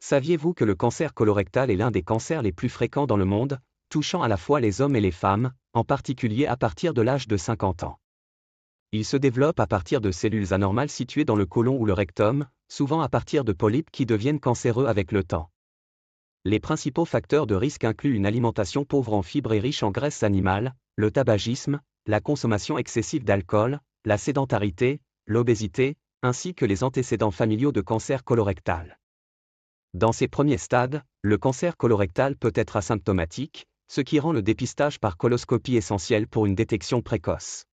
Saviez-vous que le cancer colorectal est l'un des cancers les plus fréquents dans le monde, touchant à la fois les hommes et les femmes, en particulier à partir de l'âge de 50 ans? Il se développe à partir de cellules anormales situées dans le côlon ou le rectum, souvent à partir de polypes qui deviennent cancéreux avec le temps. Les principaux facteurs de risque incluent une alimentation pauvre en fibres et riche en graisses animales, le tabagisme, la consommation excessive d'alcool, la sédentarité, l'obésité, ainsi que les antécédents familiaux de cancer colorectal. Dans ces premiers stades, le cancer colorectal peut être asymptomatique, ce qui rend le dépistage par coloscopie essentiel pour une détection précoce.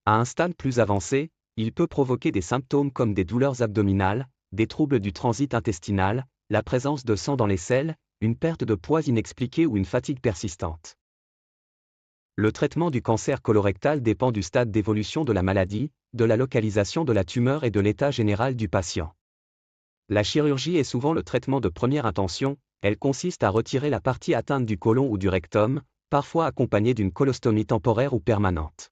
À un stade plus avancé, il peut provoquer des symptômes comme des douleurs abdominales, des troubles du transit intestinal, la présence de sang dans les selles, une perte de poids inexpliquée ou une fatigue persistante. Le traitement du cancer colorectal dépend du stade d'évolution de la maladie, de la localisation de la tumeur et de l'état général du patient. La chirurgie est souvent le traitement de première intention, elle consiste à retirer la partie atteinte du côlon ou du rectum, parfois accompagnée d'une colostomie temporaire ou permanente.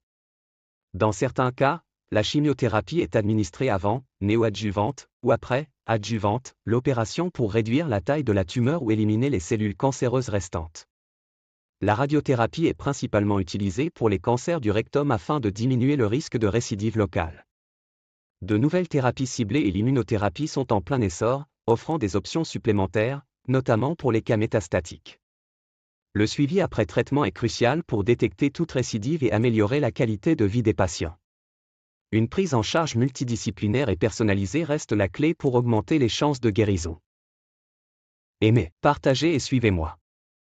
Dans certains cas, la chimiothérapie est administrée avant, néoadjuvante, ou après, adjuvante, l'opération pour réduire la taille de la tumeur ou éliminer les cellules cancéreuses restantes. La radiothérapie est principalement utilisée pour les cancers du rectum afin de diminuer le risque de récidive locale. De nouvelles thérapies ciblées et l'immunothérapie sont en plein essor, offrant des options supplémentaires, notamment pour les cas métastatiques. Le suivi après traitement est crucial pour détecter toute récidive et améliorer la qualité de vie des patients. Une prise en charge multidisciplinaire et personnalisée reste la clé pour augmenter les chances de guérison. Aimez, partagez et suivez-moi.